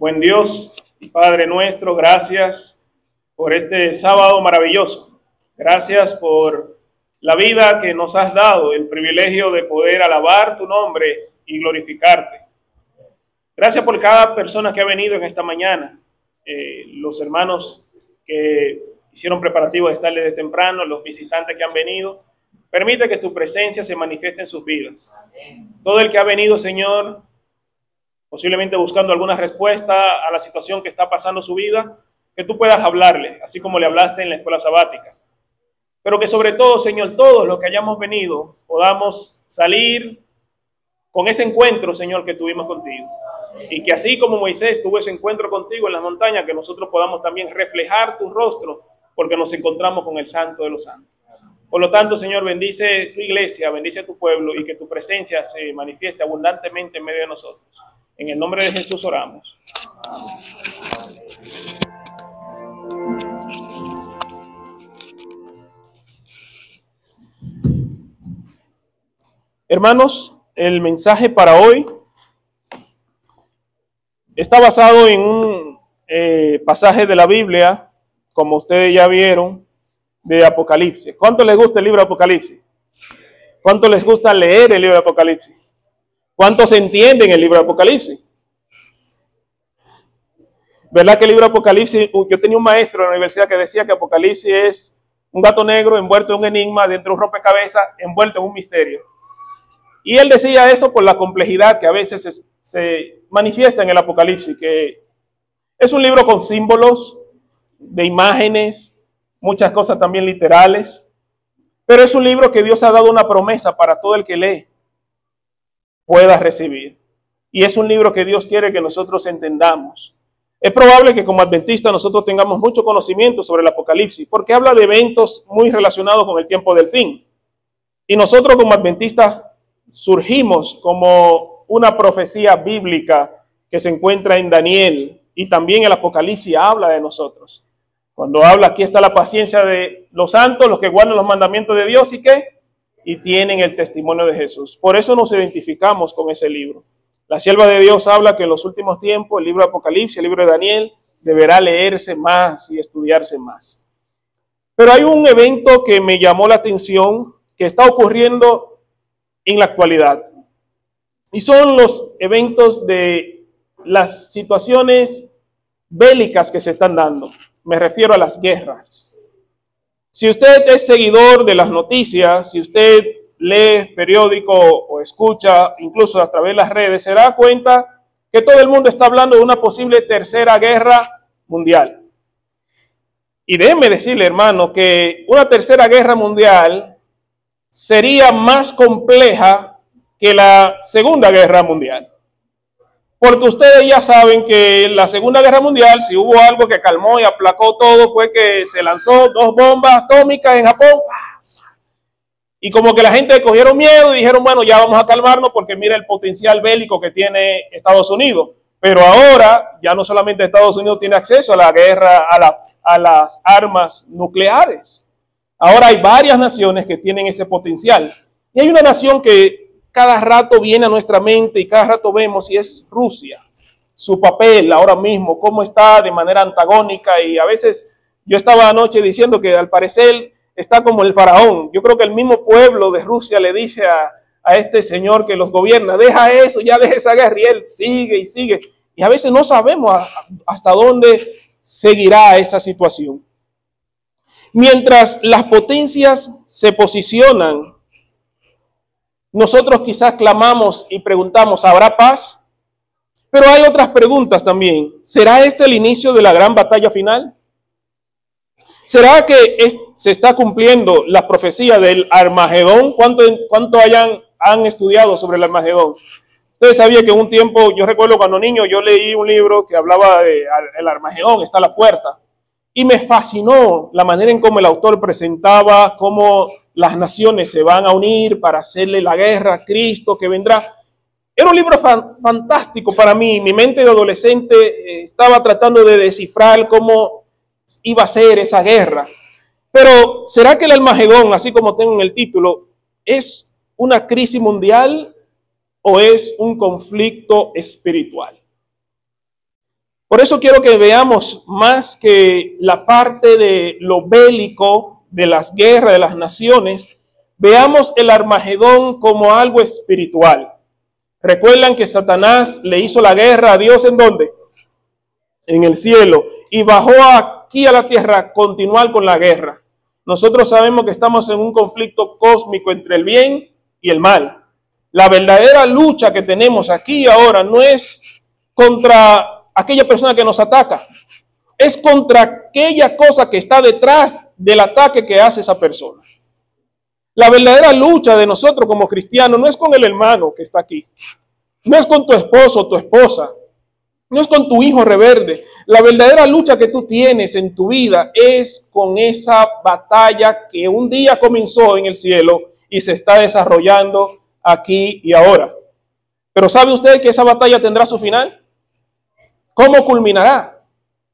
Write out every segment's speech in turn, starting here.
Buen Dios y Padre nuestro, gracias por este sábado maravilloso. Gracias por la vida que nos has dado, el privilegio de poder alabar tu nombre y glorificarte. Gracias por cada persona que ha venido en esta mañana, los hermanos que hicieron preparativos de estar desde temprano, los visitantes que han venido. Permite que tu presencia se manifieste en sus vidas. Todo el que ha venido, Señor, posiblemente buscando alguna respuesta a la situación que está pasando su vida, que tú puedas hablarle, así como le hablaste en la escuela sabática. Pero que sobre todo, Señor, todos los que hayamos venido, podamos salir con ese encuentro, Señor, que tuvimos contigo. Y que así como Moisés tuvo ese encuentro contigo en las montañas, que nosotros podamos también reflejar tu rostro, porque nos encontramos con el Santo de los Santos. Por lo tanto, Señor, bendice tu iglesia, bendice a tu pueblo y que tu presencia se manifieste abundantemente en medio de nosotros. En el nombre de Jesús oramos. Hermanos, el mensaje para hoy está basado en un pasaje de la Biblia, como ustedes ya vieron, de Apocalipsis. ¿Cuánto les gusta el libro de Apocalipsis? ¿Cuánto les gusta leer el libro de Apocalipsis? ¿Cuántos entienden el libro de Apocalipsis? ¿Verdad que el libro de Apocalipsis, yo tenía un maestro en la universidad que decía que Apocalipsis es un gato negro envuelto en un enigma, dentro de un rompecabezas, envuelto en un misterio? Y él decía eso por la complejidad que a veces se manifiesta en el Apocalipsis, que es un libro con símbolos, de imágenes, muchas cosas también literales, pero es un libro que Dios ha dado una promesa para todo el que lee pueda recibir. Y es un libro que Dios quiere que nosotros entendamos. Es probable que como adventistas nosotros tengamos mucho conocimiento sobre el Apocalipsis, porque habla de eventos muy relacionados con el tiempo del fin. Y nosotros como adventistas surgimos como una profecía bíblica que se encuentra en Daniel, y también el Apocalipsis habla de nosotros. Cuando habla, aquí está la paciencia de los santos, los que guardan los mandamientos de Dios y ¿qué? Y tienen el testimonio de Jesús. Por eso nos identificamos con ese libro. La sierva de Dios habla que en los últimos tiempos el libro de Apocalipsis, el libro de Daniel, deberá leerse más y estudiarse más. Pero hay un evento que me llamó la atención, que está ocurriendo en la actualidad. Y son los eventos de las situaciones bélicas que se están dando. Me refiero a las guerras. Si usted es seguidor de las noticias, si usted lee periódico o escucha incluso a través de las redes, se da cuenta que todo el mundo está hablando de una posible tercera guerra mundial. Y déjeme decirle, hermano, que una tercera guerra mundial sería más compleja que la Segunda Guerra Mundial. Porque ustedes ya saben que la Segunda Guerra Mundial, si hubo algo que calmó y aplacó todo, fue que se lanzó 2 bombas atómicas en Japón. Y como que la gente cogieron miedo y dijeron, bueno, ya vamos a calmarnos porque mira el potencial bélico que tiene Estados Unidos. Pero ahora ya no solamente Estados Unidos tiene acceso a la guerra, a las armas nucleares. Ahora hay varias naciones que tienen ese potencial. Y hay una nación que cada rato viene a nuestra mente y cada rato vemos, y es Rusia. Su papel ahora mismo, cómo está de manera antagónica, y a veces yo estaba anoche diciendo que al parecer está como el faraón. Yo creo que el mismo pueblo de Rusia le dice a este señor que los gobierna, deja eso, ya deja esa guerra, y él sigue y sigue. Y a veces no sabemos hasta dónde seguirá esa situación. Mientras las potencias se posicionan, nosotros quizás clamamos y preguntamos, ¿habrá paz? Pero hay otras preguntas también. ¿Será este el inicio de la gran batalla final? ¿Será que se está cumpliendo la profecía del Armagedón? ¿Cuánto han estudiado sobre el Armagedón? Ustedes sabían que en un tiempo, yo recuerdo cuando niño, yo leí un libro que hablaba del Armagedón, está a la puerta. Y me fascinó la manera en cómo el autor presentaba cómo las naciones se van a unir para hacerle la guerra a Cristo que vendrá. Era un libro fantástico para mí. Mi mente de adolescente estaba tratando de descifrar cómo iba a ser esa guerra. Pero ¿será que el Armagedón, así como tengo en el título, es una crisis mundial o es un conflicto espiritual? Por eso quiero que veamos más que la parte de lo bélico, de las guerras, de las naciones, veamos el Armagedón como algo espiritual. Recuerdan que Satanás le hizo la guerra a Dios ¿en dónde? En el cielo. Y bajó aquí a la tierra a continuar con la guerra. Nosotros sabemos que estamos en un conflicto cósmico entre el bien y el mal. La verdadera lucha que tenemos aquí y ahora no es contra aquella persona que nos ataca, es contra aquella cosa que está detrás del ataque que hace esa persona. La verdadera lucha de nosotros como cristianos no es con el hermano que está aquí, no es con tu esposo o tu esposa, no es con tu hijo rebelde. La verdadera lucha que tú tienes en tu vida es con esa batalla que un día comenzó en el cielo y se está desarrollando aquí y ahora. Pero ¿sabe usted que esa batalla tendrá su final? ¿Cómo culminará?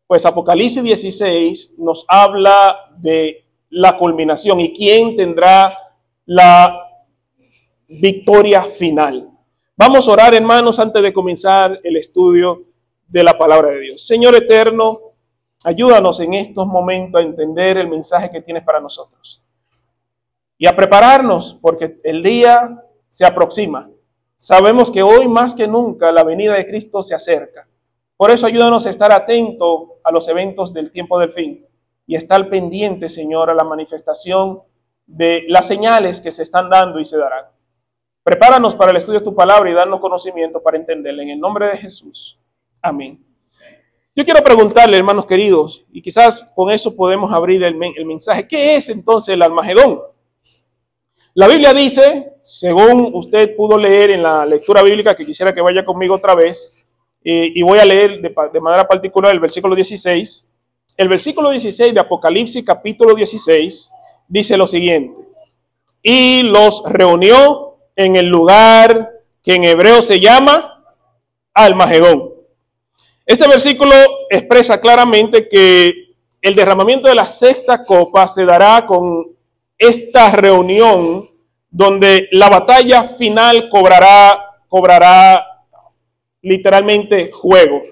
Pues Apocalipsis 16 nos habla de la culminación y quién tendrá la victoria final. Vamos a orar, hermanos, antes de comenzar el estudio de la palabra de Dios. Señor eterno, ayúdanos en estos momentos a entender el mensaje que tienes para nosotros y a prepararnos porque el día se aproxima. Sabemos que hoy más que nunca la venida de Cristo se acerca. Por eso ayúdanos a estar atentos a los eventos del tiempo del fin y estar pendiente, Señor, a la manifestación de las señales que se están dando y se darán. Prepáranos para el estudio de tu palabra y darnos conocimiento para entenderla. En el nombre de Jesús. Amén. Yo quiero preguntarle, hermanos queridos, y quizás con eso podemos abrir el mensaje. ¿Qué es entonces el Armagedón? La Biblia dice, según usted pudo leer en la lectura bíblica, que quisiera que vaya conmigo otra vez, y voy a leer de manera particular el versículo 16. El versículo 16 de Apocalipsis capítulo 16 dice lo siguiente: y los reunió en el lugar que en hebreo se llama Armagedón. Este versículo expresa claramente que el derramamiento de la sexta copa se dará con esta reunión donde la batalla final cobrará literalmente juego.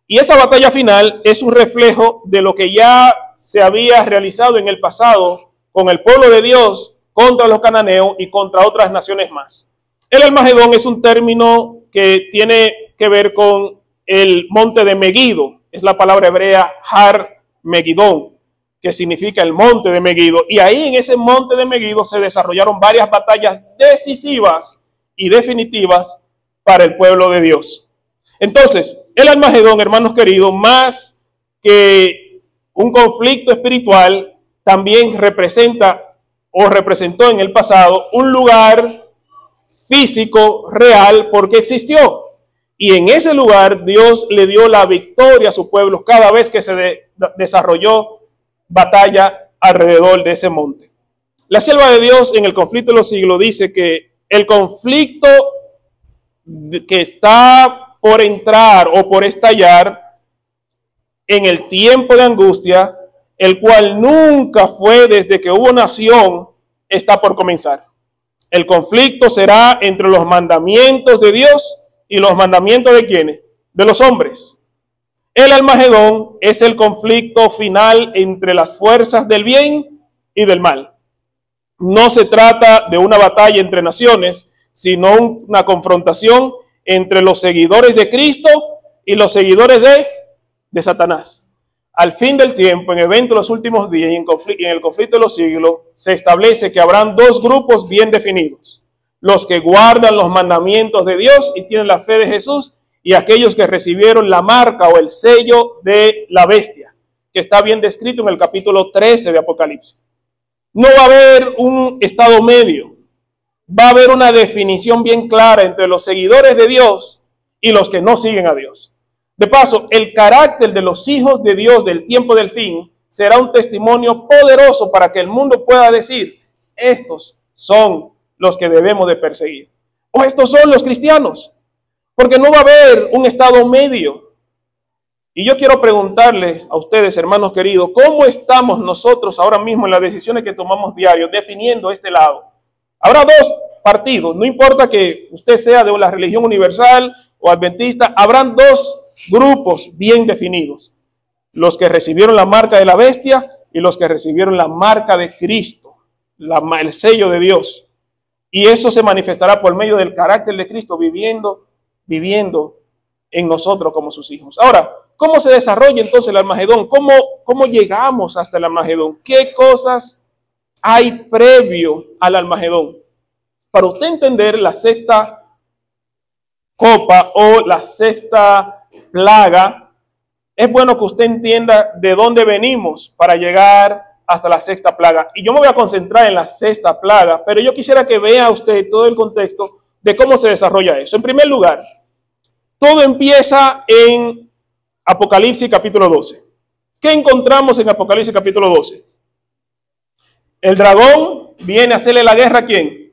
Y esa batalla final es un reflejo de lo que ya se había realizado en el pasado con el pueblo de Dios contra los cananeos y contra otras naciones más. El Armagedón es un término que tiene que ver con el monte de Megido. Es la palabra hebrea Har Megidón, que significa el monte de Megido. Y ahí en ese monte de Megido se desarrollaron varias batallas decisivas y definitivas para el pueblo de Dios. Entonces, el Armagedón, hermanos queridos, más que un conflicto espiritual, también representa o representó en el pasado un lugar físico real porque existió. Y en ese lugar Dios le dio la victoria a su pueblo cada vez que se desarrolló batalla alrededor de ese monte. La sierva de Dios en el conflicto de los siglos dice que el conflicto que está por entrar o por estallar en el tiempo de angustia, el cual nunca fue desde que hubo nación, está por comenzar. El conflicto será entre los mandamientos de Dios y los mandamientos de ¿quiénes? De los hombres. El Armagedón es el conflicto final entre las fuerzas del bien y del mal. No se trata de una batalla entre naciones, sino una confrontación entre los seguidores de Cristo y los seguidores de Satanás. Al fin del tiempo, en el evento de los últimos días y en el conflicto de los siglos, se establece que habrán dos grupos bien definidos: los que guardan los mandamientos de Dios y tienen la fe de Jesús, y aquellos que recibieron la marca o el sello de la bestia, que está bien descrito en el capítulo 13 de Apocalipsis. No va a haber un estado medio. Va a haber una definición bien clara entre los seguidores de Dios y los que no siguen a Dios. De paso, el carácter de los hijos de Dios del tiempo del fin será un testimonio poderoso para que el mundo pueda decir: estos son los que debemos de perseguir, o estos son los cristianos, porque no va a haber un estado medio. Y yo quiero preguntarles a ustedes, hermanos queridos, ¿cómo estamos nosotros ahora mismo en las decisiones que tomamos diario definiendo este lado? Habrá dos partidos, no importa que usted sea de la religión universal o adventista, habrán dos grupos bien definidos. Los que recibieron la marca de la bestia y los que recibieron la marca de Cristo, el sello de Dios. Y eso se manifestará por medio del carácter de Cristo viviendo en nosotros como sus hijos. Ahora, ¿cómo se desarrolla entonces el Armagedón? ¿Cómo llegamos hasta el Armagedón? ¿Qué cosas hay previo al Armagedón? Para usted entender la sexta copa o la sexta plaga, es bueno que usted entienda de dónde venimos para llegar hasta la sexta plaga. Y yo me voy a concentrar en la sexta plaga, pero yo quisiera que vea usted todo el contexto de cómo se desarrolla eso. En primer lugar, todo empieza en Apocalipsis capítulo 12. ¿Qué encontramos en Apocalipsis capítulo 12? El dragón viene a hacerle la guerra ¿a quién?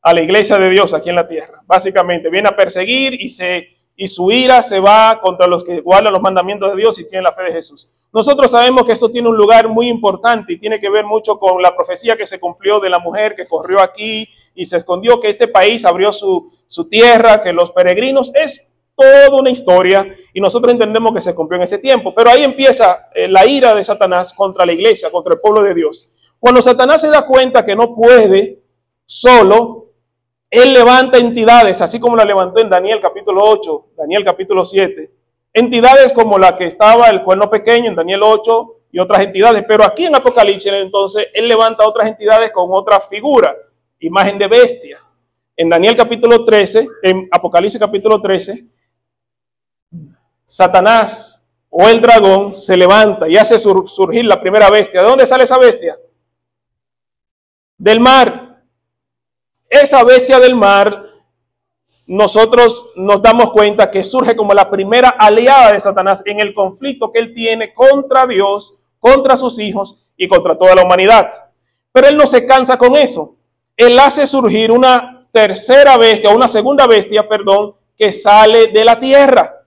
A la iglesia de Dios aquí en la tierra. Básicamente viene a perseguir y su ira se va contra los que guardan los mandamientos de Dios y tienen la fe de Jesús. Nosotros sabemos que eso tiene un lugar muy importante y tiene que ver mucho con la profecía que se cumplió de la mujer que corrió aquí y se escondió, que este país abrió su tierra, que los peregrinos, es toda una historia y nosotros entendemos que se cumplió en ese tiempo. Pero ahí empieza la ira de Satanás contra la iglesia, contra el pueblo de Dios. Cuando Satanás se da cuenta que no puede solo, él levanta entidades, así como la levantó en Daniel capítulo 8, Daniel capítulo 7. Entidades como la que estaba el cuerno pequeño en Daniel 8 y otras entidades. Pero aquí en Apocalipsis entonces él levanta otras entidades con otra figura, imagen de bestia. En Daniel capítulo 13, en Apocalipsis capítulo 13, Satanás o el dragón se levanta y hace surgir la primera bestia. ¿De dónde sale esa bestia? Del mar. Esa bestia del mar, nosotros nos damos cuenta que surge como la primera aliada de Satanás en el conflicto que él tiene contra Dios, contra sus hijos y contra toda la humanidad. Pero él no se cansa con eso. Él hace surgir una tercera bestia, una segunda bestia, perdón, que sale de la tierra.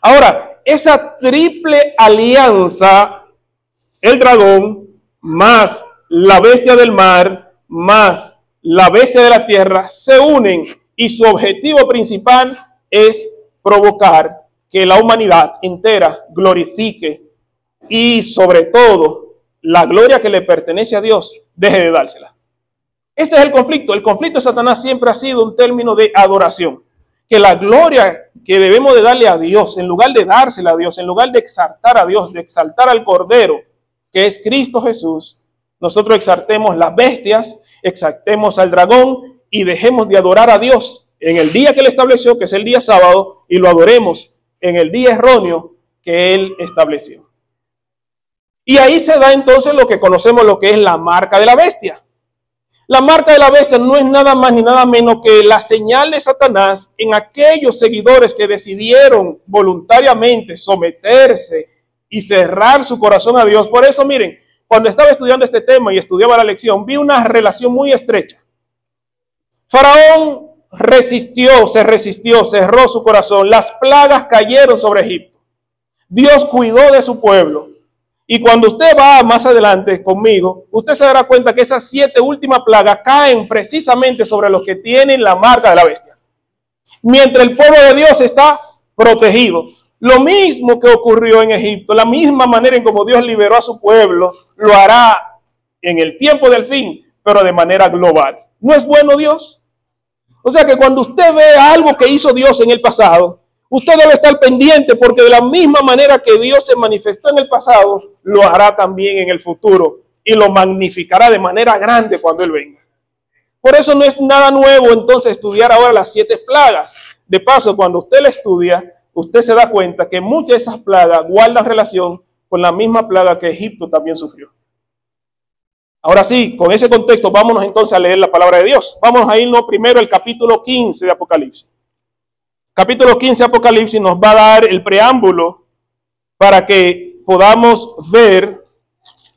Ahora, esa triple alianza, el dragón, más la bestia del mar, más la bestia de la tierra, se unen y su objetivo principal es provocar que la humanidad entera glorifique y sobre todo la gloria que le pertenece a Dios deje de dársela. Este es el conflicto. El conflicto de Satanás siempre ha sido un término de adoración. Que la gloria que debemos de darle a Dios, en lugar de dársela a Dios, en lugar de exaltar a Dios, de exaltar al Cordero, que es Cristo Jesús, nosotros exaltemos las bestias, exaltemos al dragón y dejemos de adorar a Dios en el día que Él estableció, que es el día sábado, y lo adoremos en el día erróneo que Él estableció. Y ahí se da entonces lo que conocemos, lo que es la marca de la bestia. La marca de la bestia no es nada más ni nada menos que la señal de Satanás en aquellos seguidores que decidieron voluntariamente someterse y cerrar su corazón a Dios. Por eso, miren, cuando estaba estudiando este tema y estudiaba la lección, vi una relación muy estrecha. Faraón se resistió, cerró su corazón. Las plagas cayeron sobre Egipto. Dios cuidó de su pueblo. Y cuando usted va más adelante conmigo, usted se dará cuenta que esas 7 últimas plagas caen precisamente sobre los que tienen la marca de la bestia. Mientras el pueblo de Dios está protegido. Lo mismo que ocurrió en Egipto, la misma manera en como Dios liberó a su pueblo, lo hará en el tiempo del fin, pero de manera global. ¿No es bueno Dios? O sea que cuando usted ve algo que hizo Dios en el pasado, usted debe estar pendiente porque de la misma manera que Dios se manifestó en el pasado, lo hará también en el futuro y lo magnificará de manera grande cuando Él venga. Por eso no es nada nuevo entonces estudiar ahora las 7 plagas. De paso, cuando usted la estudia, usted se da cuenta que muchas de esas plagas guardan relación con la misma plaga que Egipto también sufrió. Ahora sí, con ese contexto, vámonos entonces a leer la palabra de Dios. Vamos a irnos primero al capítulo 15 de Apocalipsis. Capítulo 15 de Apocalipsis nos va a dar el preámbulo para que podamos ver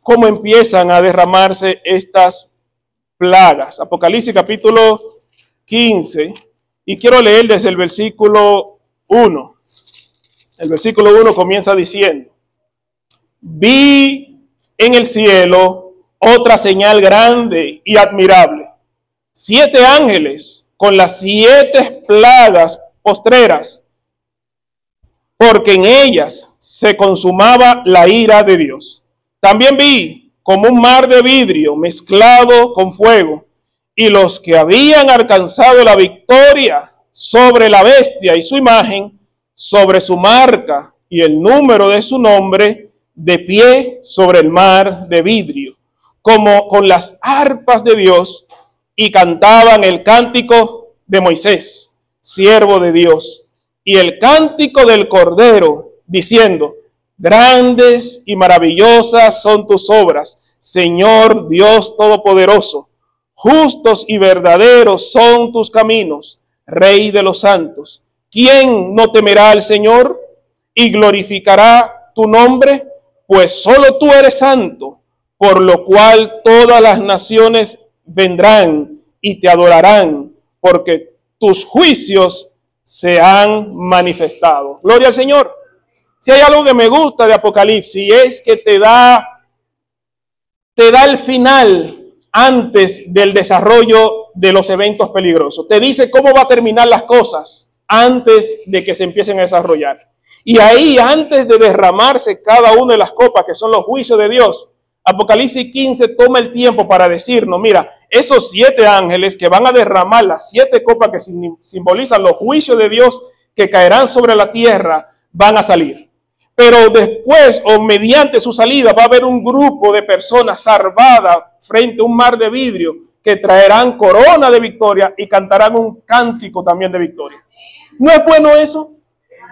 cómo empiezan a derramarse estas plagas. Apocalipsis capítulo 15, y quiero leer desde el versículo 1. El versículo 1 comienza diciendo: vi en el cielo otra señal grande y admirable. 7 ángeles con las 7 plagas postreras, porque en ellas se consumaba la ira de Dios. También vi como un mar de vidrio mezclado con fuego, y los que habían alcanzado la victoria sobre la bestia y su imagen, sobre su marca y el número de su nombre, de pie sobre el mar de vidrio, como con las arpas de Dios, y cantaban el cántico de Moisés, siervo de Dios, y el cántico del Cordero, diciendo: grandes y maravillosas son tus obras, Señor Dios Todopoderoso. Justos y verdaderos son tus caminos, Rey de los santos. ¿Quién no temerá al Señor y glorificará tu nombre? Pues solo tú eres santo, por lo cual todas las naciones vendrán y te adorarán, porque tus juicios se han manifestado. Gloria al Señor. Si hay algo que me gusta de Apocalipsis, es que te da el final antes del desarrollo de los eventos peligrosos. Te dice cómo va a terminar las cosas antes de que se empiecen a desarrollar. Y ahí, antes de derramarse cada una de las copas, que son los juicios de Dios, Apocalipsis 15 toma el tiempo para decirnos: mira, esos 7 ángeles que van a derramar las 7 copas que simbolizan los juicios de Dios que caerán sobre la tierra, van a salir. Pero después, o mediante su salida, va a haber un grupo de personas salvadas frente a un mar de vidrio que traerán corona de victoria y cantarán un cántico también de victoria. ¿No es bueno eso?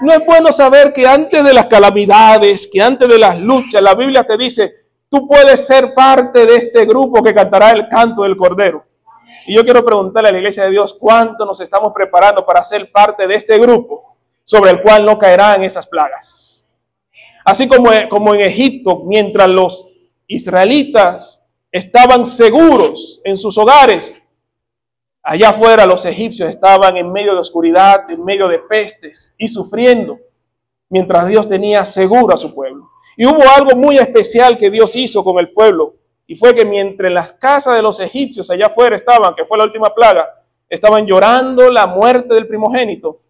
¿No es bueno saber que antes de las calamidades, que antes de las luchas, la Biblia te dice: tú puedes ser parte de este grupo que cantará el canto del Cordero? Y yo quiero preguntarle a la iglesia de Dios: ¿cuánto nos estamos preparando para ser parte de este grupo sobre el cual no caerán esas plagas? Así como en Egipto, mientras los israelitas estaban seguros en sus hogares, allá afuera los egipcios estaban en medio de oscuridad, en medio de pestes y sufriendo, mientras Dios tenía seguro a su pueblo. Y hubo algo muy especial que Dios hizo con el pueblo, y fue que mientras las casas de los egipcios allá afuera estaban, que fue la última plaga, estaban llorando la muerte del primogénito,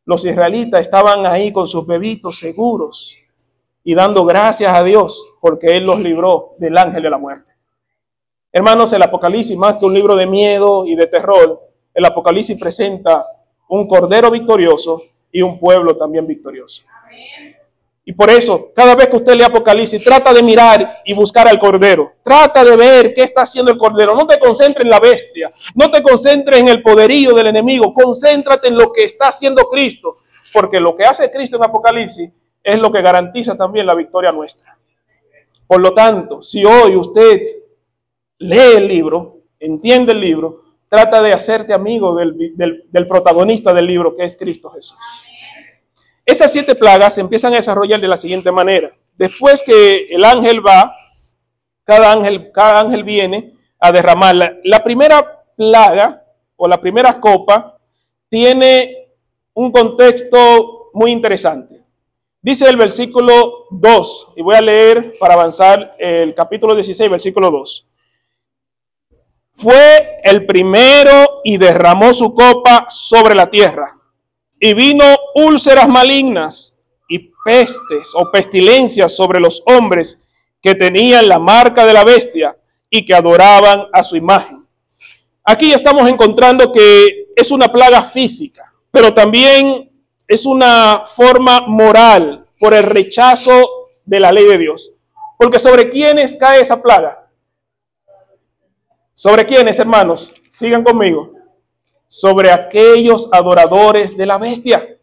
los israelitas estaban ahí con sus bebitos seguros y dando gracias a Dios porque Él los libró del ángel de la muerte. Hermanos, el Apocalipsis, más que un libro de miedo y de terror, el Apocalipsis presenta un Cordero victorioso y un pueblo también victorioso. Y por eso, cada vez que usted lee Apocalipsis, trata de mirar y buscar al Cordero. Trata de ver qué está haciendo el Cordero. No te concentres en la bestia. No te concentres en el poderío del enemigo. Concéntrate en lo que está haciendo Cristo. Porque lo que hace Cristo en Apocalipsis es lo que garantiza también la victoria nuestra. Por lo tanto, si hoy usted lee el libro, entiende el libro, trata de hacerte amigo del protagonista del libro, que es Cristo Jesús. Esas 7 plagas se empiezan a desarrollar de la siguiente manera. Después que el ángel va, cada ángel viene a derramarla. La primera plaga o la primera copa tiene un contexto muy interesante. Dice el versículo 2, y voy a leer para avanzar el capítulo 16, versículo 2. Fue el primero y derramó su copa sobre la tierra. Y vino úlceras malignas y pestes o pestilencias sobre los hombres que tenían la marca de la bestia y que adoraban a su imagen. Aquí estamos encontrando que es una plaga física, pero también es una forma moral por el rechazo de la ley de Dios. Porque ¿sobre quiénes cae esa plaga? ¿Sobre quiénes, hermanos? Sigan conmigo. Sobre aquellos adoradores de la bestia.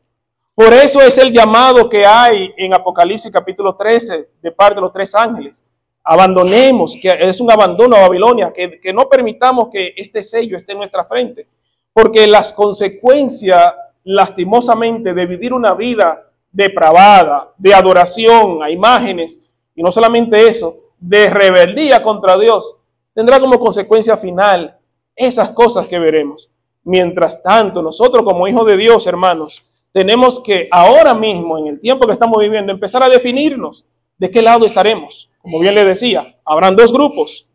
Por eso es el llamado que hay en Apocalipsis capítulo 13 de parte de los 3 ángeles. Abandonemos, que es un abandono a Babilonia, que no permitamos que este sello esté en nuestra frente. Porque las consecuencias, lastimosamente, de vivir una vida depravada, de adoración a imágenes, y no solamente eso, de rebeldía contra Dios, tendrá como consecuencia final esas cosas que veremos. Mientras tanto, nosotros como hijos de Dios, hermanos, tenemos que ahora mismo, en el tiempo que estamos viviendo, empezar a definirnos de qué lado estaremos. Como bien le decía, habrán 2 grupos.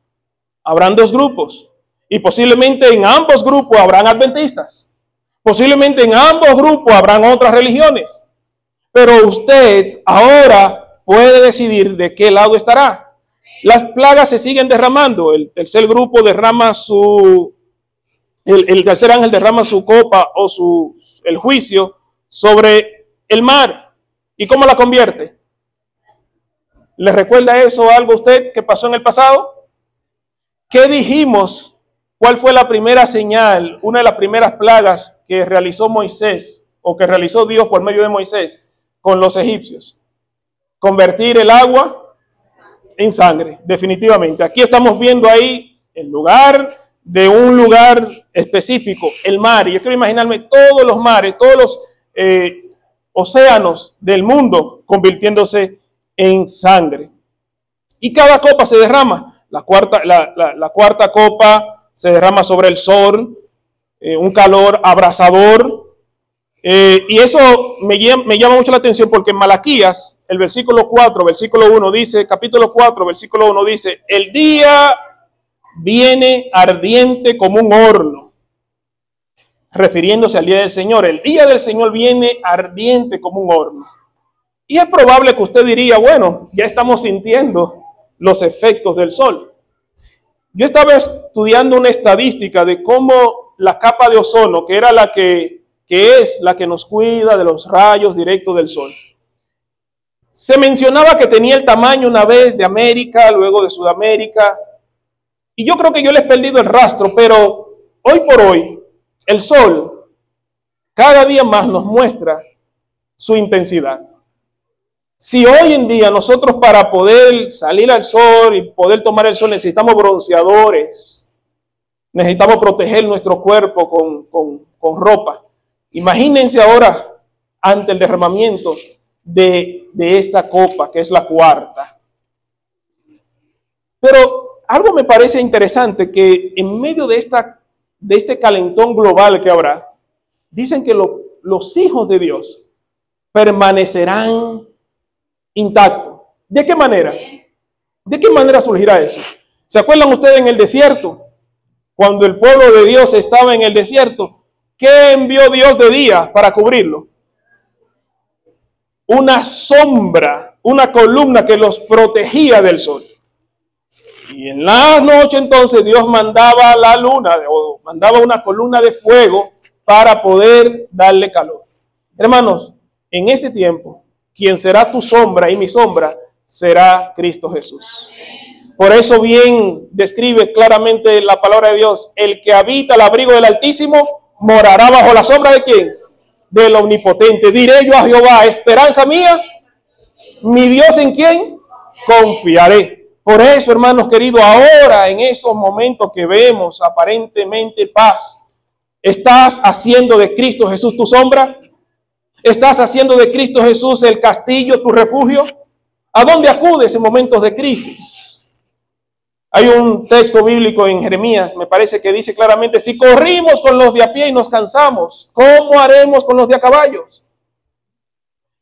Habrán 2 grupos. Y posiblemente en ambos grupos habrán adventistas. Posiblemente en ambos grupos habrán otras religiones. Pero usted ahora puede decidir de qué lado estará. Las plagas se siguen derramando. El tercer grupo derrama el tercer ángel derrama su copa o el juicio sobre el mar. ¿Y cómo la convierte? ¿Le recuerda eso algo a usted que pasó en el pasado? ¿Qué dijimos? ¿Cuál fue la primera señal, una de las primeras plagas que realizó Moisés o que realizó Dios por medio de Moisés con los egipcios? Convertir el agua en sangre, definitivamente. Aquí estamos viendo ahí el lugar de un lugar específico, el mar. Y yo quiero imaginarme todos los mares, todos los océanos del mundo convirtiéndose en sangre. Y cada copa se derrama. La cuarta copa se derrama sobre el sol, un calor abrasador. Y eso me llama mucho la atención porque en Malaquías, el versículo 4, versículo 1 dice, capítulo 4, versículo 1 dice, el día viene ardiente como un horno, refiriéndose al día del Señor. El día del Señor viene ardiente como un horno. Y es probable que usted diría, bueno, ya estamos sintiendo los efectos del sol. Yo estaba estudiando una estadística de cómo la capa de ozono, que era que es la que nos cuida de los rayos directos del sol, se mencionaba que tenía el tamaño una vez de América, luego de Sudamérica, y yo creo que yo les he perdido el rastro, pero hoy por hoy el sol cada día más nos muestra su intensidad. Si hoy en día nosotros para poder salir al sol y poder tomar el sol necesitamos bronceadores, necesitamos proteger nuestro cuerpo con ropa, imagínense ahora ante el derramamiento de esta copa, que es la cuarta. Pero algo me parece interesante, que en medio de este calentón global que habrá, dicen que los hijos de Dios permanecerán intactos. ¿De qué manera? ¿De qué manera surgirá eso? ¿Se acuerdan ustedes en el desierto? Cuando el pueblo de Dios estaba en el desierto, ¿qué envió Dios de día para cubrirlo? Una sombra, una columna que los protegía del sol. Y en la noche entonces Dios mandaba la luna o mandaba una columna de fuego para poder darle calor. Hermanos, en ese tiempo, quien será tu sombra y mi sombra será Cristo Jesús. Por eso bien describe claramente la palabra de Dios, el que habita el abrigo del Altísimo morará bajo la sombra ¿de quién? Del Omnipotente. Diré yo a Jehová, esperanza mía, mi Dios en quién confiaré. Por eso, hermanos queridos, ahora en esos momentos que vemos aparentemente paz, ¿estás haciendo de Cristo Jesús tu sombra? ¿Estás haciendo de Cristo Jesús el castillo, tu refugio? ¿A dónde acudes en momentos de crisis? Hay un texto bíblico en Jeremías, me parece que dice claramente, si corrimos con los de a pie y nos cansamos, ¿cómo haremos con los de a caballos?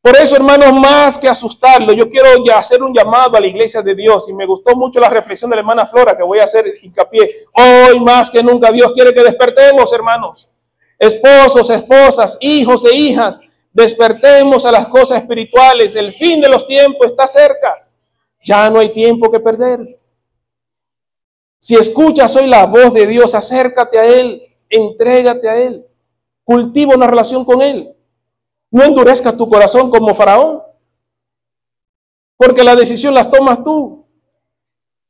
Por eso, hermanos, más que asustarlo, yo quiero ya hacer un llamado a la iglesia de Dios. Y me gustó mucho la reflexión de la hermana Flora, que voy a hacer hincapié. Hoy más que nunca Dios quiere que despertemos, hermanos. Esposos, esposas, hijos e hijas, despertemos a las cosas espirituales. El fin de los tiempos está cerca. Ya no hay tiempo que perder. Si escuchas hoy la voz de Dios, acércate a Él, entrégate a Él, cultiva una relación con Él. No endurezcas tu corazón como Faraón, porque la decisión la tomas tú.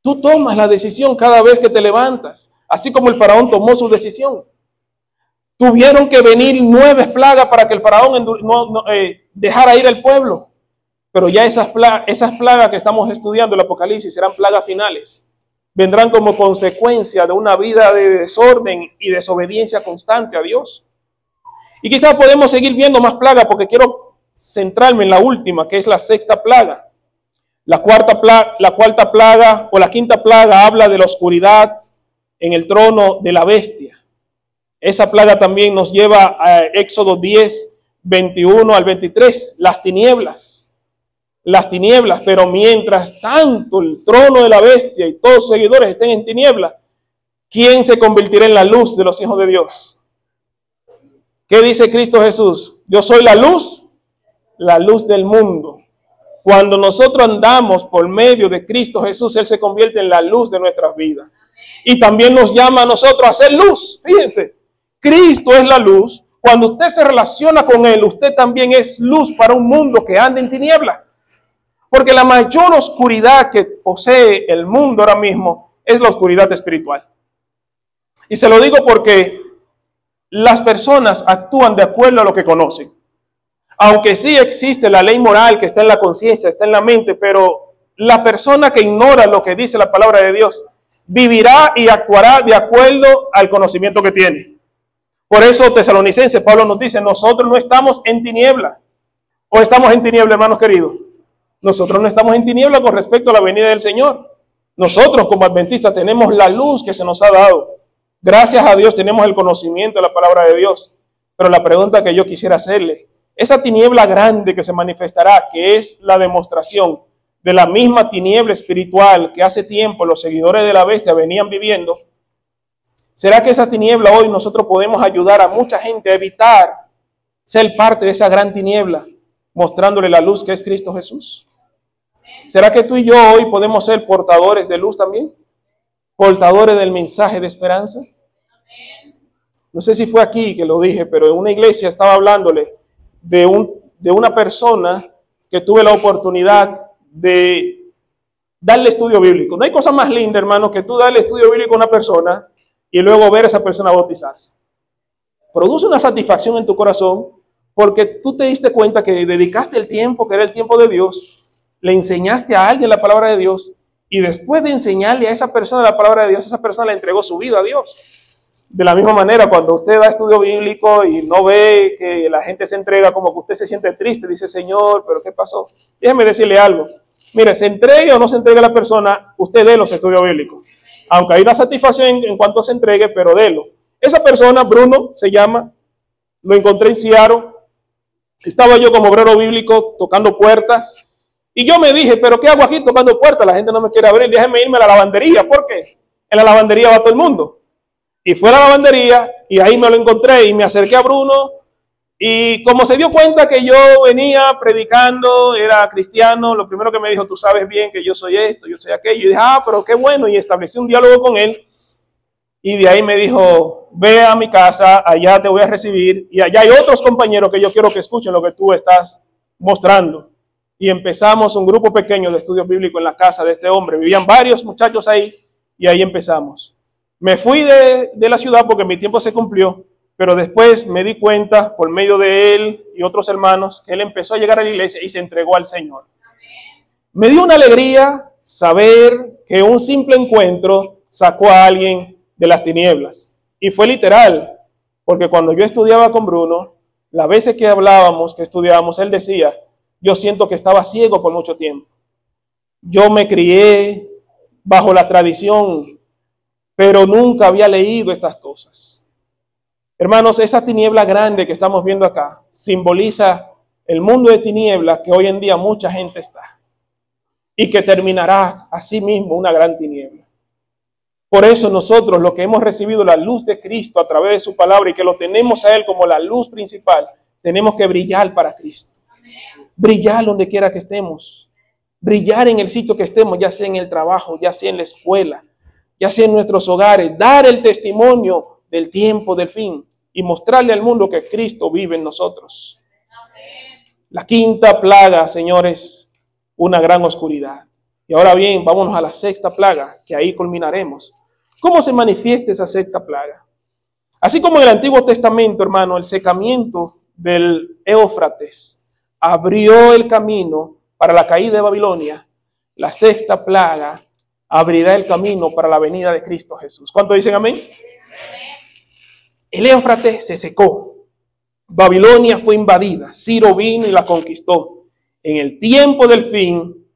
Tú tomas la decisión cada vez que te levantas, así como el Faraón tomó su decisión. Tuvieron que venir 9 plagas para que el Faraón dejara ir al pueblo. Pero ya esas plagas que estamos estudiando en el Apocalipsis serán plagas finales. Vendrán como consecuencia de una vida de desorden y desobediencia constante a Dios. Y quizás podemos seguir viendo más plagas porque quiero centrarme en la última, que es la sexta plaga. La cuarta plaga o la quinta plaga habla de la oscuridad en el trono de la bestia. Esa plaga también nos lleva a Éxodo 10, 21 al 23, las tinieblas. Las tinieblas, pero mientras tanto el trono de la bestia y todos sus seguidores estén en tinieblas, ¿quién se convertirá en la luz de los hijos de Dios? ¿Qué dice Cristo Jesús? Yo soy la luz la luz del mundo. Cuando nosotros andamos por medio de Cristo Jesús, Él se convierte en la luz de nuestras vidas. Y también nos llama a nosotros a ser luz. Fíjense, Cristo es la luz. Cuando usted se relaciona con Él, usted también es luz para un mundo que anda en tiniebla. Porque la mayor oscuridad que posee el mundo ahora mismo es la oscuridad espiritual. Y se lo digo porque las personas actúan de acuerdo a lo que conocen. Aunque sí existe la ley moral que está en la conciencia, está en la mente, pero la persona que ignora lo que dice la palabra de Dios vivirá y actuará de acuerdo al conocimiento que tiene. Por eso Tesalonicenses, Pablo nos dice, nosotros no estamos en tiniebla. ¿O estamos en tiniebla, hermanos queridos? Nosotros no estamos en tiniebla con respecto a la venida del Señor. Nosotros como adventistas tenemos la luz que se nos ha dado. Gracias a Dios tenemos el conocimiento de la palabra de Dios. Pero la pregunta que yo quisiera hacerle, esa tiniebla grande que se manifestará, que es la demostración de la misma tiniebla espiritual que hace tiempo los seguidores de la bestia venían viviendo, ¿será que esa tiniebla hoy nosotros podemos ayudar a mucha gente a evitar ser parte de esa gran tiniebla, mostrándole la luz que es Cristo Jesús? ¿Será que tú y yo hoy podemos ser portadores de luz también? ¿Portadores del mensaje de esperanza? No sé si fue aquí que lo dije, pero en una iglesia estaba hablándole de una persona que tuve la oportunidad de darle estudio bíblico. No hay cosa más linda, hermano, que tú darle estudio bíblico a una persona y luego ver a esa persona bautizarse. Produce una satisfacción en tu corazón porque tú te diste cuenta que dedicaste el tiempo, que era el tiempo de Dios, le enseñaste a alguien la palabra de Dios y después de enseñarle a esa persona la palabra de Dios, esa persona le entregó su vida a Dios. De la misma manera, cuando usted da estudio bíblico y no ve que la gente se entrega, como que usted se siente triste, dice, Señor, ¿pero qué pasó? Déjeme decirle algo. Mire, se entregue o no se entregue la persona, usted dé los estudios bíblicos. Aunque hay una satisfacción en cuanto se entregue, pero délo. Esa persona, Bruno, se llama, lo encontré en Seattle. Estaba yo como obrero bíblico tocando puertas. Y yo me dije, ¿pero qué hago aquí tocando puertas? La gente no me quiere abrir, déjeme irme a la lavandería. ¿Por qué? En la lavandería va todo el mundo. Y fue a la lavandería y ahí me lo encontré y me acerqué a Bruno y como se dio cuenta que yo venía predicando, era cristiano, lo primero que me dijo, tú sabes bien que yo soy esto, yo soy aquello. Y dije, pero qué bueno, y establecí un diálogo con él y de ahí me dijo, ve a mi casa, allá te voy a recibir y allá hay otros compañeros que yo quiero que escuchen lo que tú estás mostrando. Y empezamos un grupo pequeño de estudio bíblico en la casa de este hombre, vivían varios muchachos ahí y ahí empezamos. Me fui de la ciudad porque mi tiempo se cumplió, pero después me di cuenta por medio de él y otros hermanos que él empezó a llegar a la iglesia y se entregó al Señor. Me dio una alegría saber que un simple encuentro sacó a alguien de las tinieblas. Y fue literal, porque cuando yo estudiaba con Bruno, las veces que hablábamos, que estudiábamos, él decía, yo siento que estaba ciego por mucho tiempo. Yo me crié bajo la tradición, pero nunca había leído estas cosas. Hermanos, esa tiniebla grande que estamos viendo acá simboliza el mundo de tinieblas que hoy en día mucha gente está y que terminará así mismo una gran tiniebla. Por eso nosotros, los que hemos recibido la luz de Cristo a través de su palabra y que lo tenemos a Él como la luz principal, tenemos que brillar para Cristo. Brillar donde quiera que estemos. Brillar en el sitio que estemos, ya sea en el trabajo, ya sea en la escuela, ya sea en nuestros hogares, dar el testimonio del tiempo, del fin, y mostrarle al mundo que Cristo vive en nosotros. La quinta plaga, señores, una gran oscuridad. Y ahora bien, vámonos a la sexta plaga, que ahí culminaremos. ¿Cómo se manifiesta esa sexta plaga? Así como en el Antiguo Testamento, hermano, el secamiento del Éufrates abrió el camino para la caída de Babilonia, la sexta plaga abrirá el camino para la venida de Cristo Jesús. ¿Cuántos dicen amén? El Éufrates se secó. Babilonia fue invadida. Ciro vino y la conquistó. En el tiempo del fin,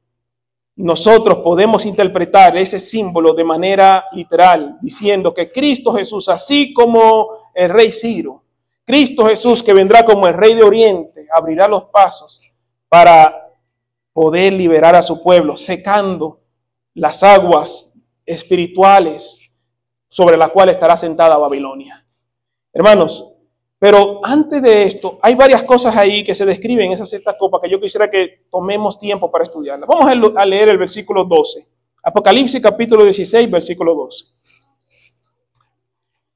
nosotros podemos interpretar ese símbolo de manera literal, diciendo que Cristo Jesús, así como el rey Ciro, Cristo Jesús que vendrá como el rey de Oriente, abrirá los pasos para poder liberar a su pueblo, secando las aguas espirituales sobre las cuales estará sentada Babilonia. Hermanos, Pero antes de esto, hay varias cosas ahí que se describen en esa sexta copa que yo quisiera que tomemos tiempo para estudiarlas. Vamos a leer el versículo 12. Apocalipsis capítulo 16, versículo 12.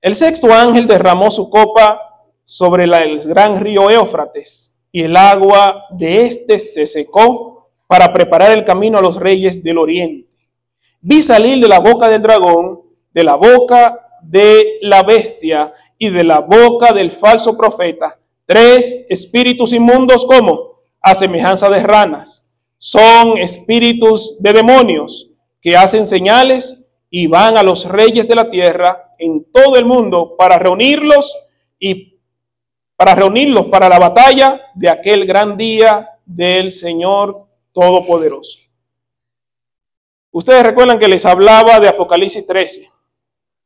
El sexto ángel derramó su copa sobre el gran río Éufrates, y el agua de éste se secó para preparar el camino a los reyes del oriente. Vi salir de la boca del dragón, de la boca de la bestia y de la boca del falso profeta, 3 espíritus inmundos como a semejanza de ranas. Son espíritus de demonios que hacen señales y van a los reyes de la tierra en todo el mundo para reunirlos para la batalla de aquel gran día del Señor Todopoderoso. Ustedes recuerdan que les hablaba de Apocalipsis 13,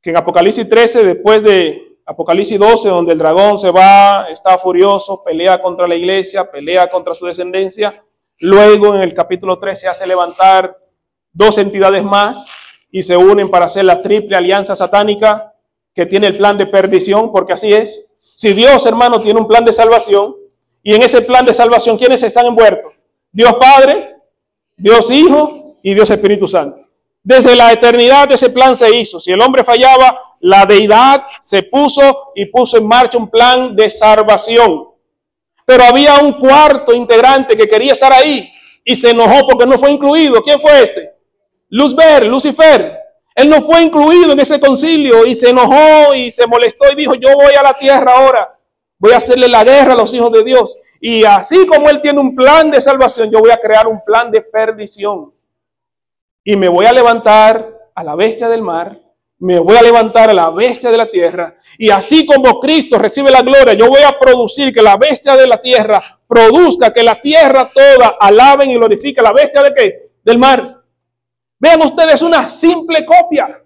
que en Apocalipsis 13, después de Apocalipsis 12, donde el dragón se va, está furioso, pelea contra la iglesia, pelea contra su descendencia, luego en el capítulo 13 hace levantar 2 entidades más y se unen para hacer la triple alianza satánica que tiene el plan de perdición, porque así es. Si Dios, hermano, tiene un plan de salvación, y en ese plan de salvación, ¿quiénes están envueltos? Dios Padre, Dios Hijo y Dios Espíritu Santo. Desde la eternidad ese plan se hizo. Si el hombre fallaba, la deidad se puso y puso en marcha un plan de salvación. Pero había un cuarto integrante que quería estar ahí y se enojó porque no fue incluido. ¿Quién fue este? Lucifer. Él no fue incluido en ese concilio y se enojó y se molestó y dijo: yo voy a la tierra ahora, voy a hacerle la guerra a los hijos de Dios. Y así como él tiene un plan de salvación, yo voy a crear un plan de perdición. Y me voy a levantar a la bestia del mar, me voy a levantar a la bestia de la tierra. Y así como Cristo recibe la gloria, yo voy a producir que la bestia de la tierra produzca, que la tierra toda alaben y glorifique a la bestia de ¿qué? Del mar. Vean ustedes una simple copia.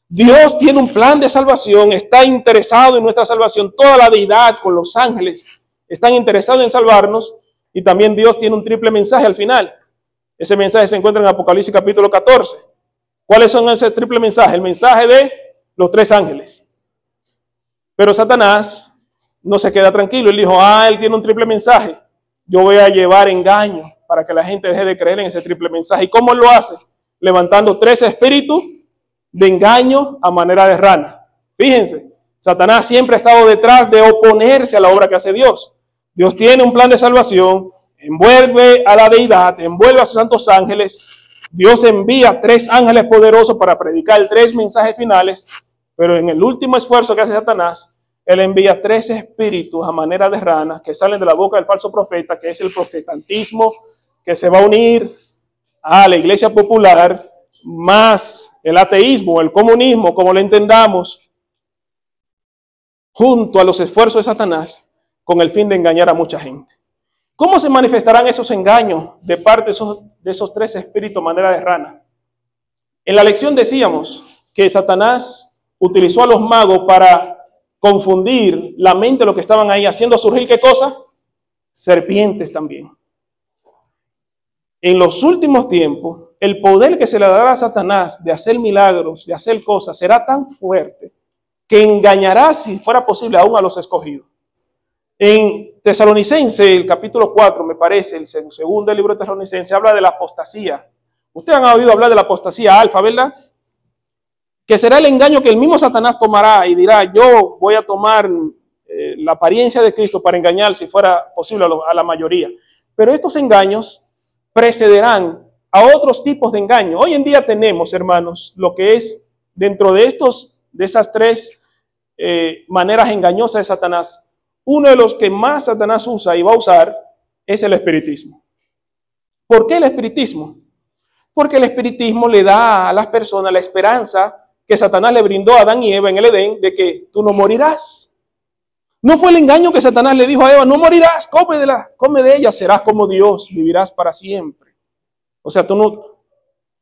Dios tiene un plan de salvación, está interesado en nuestra salvación. Toda la deidad con los ángeles están interesados en salvarnos. Y también Dios tiene un triple mensaje al final. Ese mensaje se encuentra en Apocalipsis capítulo 14. ¿Cuáles son ese triple mensaje? El mensaje de los 3 ángeles. Pero Satanás no se queda tranquilo. Él dijo: él tiene un triple mensaje. Yo voy a llevar engaño para que la gente deje de creer en ese triple mensaje. ¿Y cómo lo hace? Levantando 3 espíritus de engaño a manera de rana. Fíjense, Satanás siempre ha estado detrás de oponerse a la obra que hace Dios. Dios tiene un plan de salvación, envuelve a la deidad, envuelve a sus santos ángeles. Dios envía 3 ángeles poderosos para predicar 3 mensajes finales, pero en el último esfuerzo que hace Satanás, él envía 3 espíritus a manera de ranas que salen de la boca del falso profeta, que es el protestantismo, que se va a unir a la iglesia popular, más el ateísmo, el comunismo, como lo entendamos, junto a los esfuerzos de Satanás, con el fin de engañar a mucha gente. ¿Cómo se manifestarán esos engaños de parte de esos 3 espíritus a manera de rana? En la lección decíamos que Satanás utilizó a los magos para confundir la mente de los que estaban ahí, haciendo surgir ¿qué cosa? Serpientes también. En los últimos tiempos, el poder que se le dará a Satanás de hacer milagros, de hacer cosas, será tan fuerte que engañará, si fuera posible, aún a los escogidos. En Tesalonicense, el capítulo 4, me parece, el segundo libro de Tesalonicense, habla de la apostasía. Ustedes han oído hablar de la apostasía alfa, ¿verdad? Que será el engaño que el mismo Satanás tomará y dirá: yo voy a tomar la apariencia de Cristo para engañar, si fuera posible, a la mayoría. Pero estos engaños precederán a otros tipos de engaño. Hoy en día tenemos, hermanos, lo que es dentro de esas 3 maneras engañosas de Satanás. Uno de los que más Satanás usa y va a usar es el espiritismo. ¿Por qué el espiritismo? Porque el espiritismo le da a las personas la esperanza que Satanás le brindó a Adán y Eva en el Edén de que tú no morirás. No fue el engaño que Satanás le dijo a Eva: no morirás, come de ella, serás como Dios, vivirás para siempre. O sea,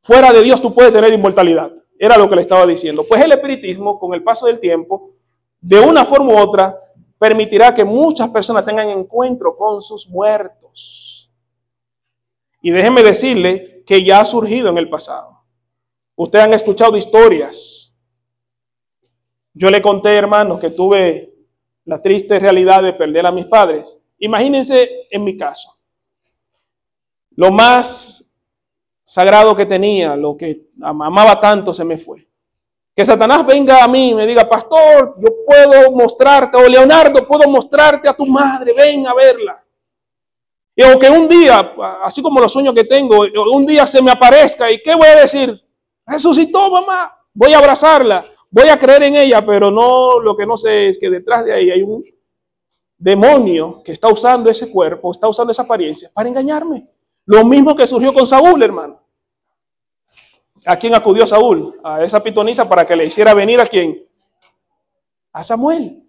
fuera de Dios tú puedes tener inmortalidad. Era lo que le estaba diciendo. Pues el espiritismo, con el paso del tiempo, de una forma u otra, permitirá que muchas personas tengan encuentro con sus muertos. Y déjenme decirle que ya ha surgido en el pasado. Ustedes han escuchado historias. Yo le conté, hermanos, que tuve la triste realidad de perder a mis padres. Imagínense en mi caso. Lo más sagrado que tenía, lo que amaba tanto, se me fue. Que Satanás venga a mí y me diga, pastor, yo puedo mostrarte, o Leonardo, puedo mostrarte a tu madre, ven a verla. Y aunque un día, así como los sueños que tengo, un día se me aparezca, ¿y qué voy a decir? Resucitó, mamá, voy a abrazarla, voy a creer en ella, pero no, lo que no sé es que detrás de ahí hay un demonio que está usando ese cuerpo, está usando esa apariencia para engañarme. Lo mismo que surgió con Saúl, hermano. ¿A quién acudió Saúl? A esa pitonisa para que le hiciera venir ¿a quién? A Samuel.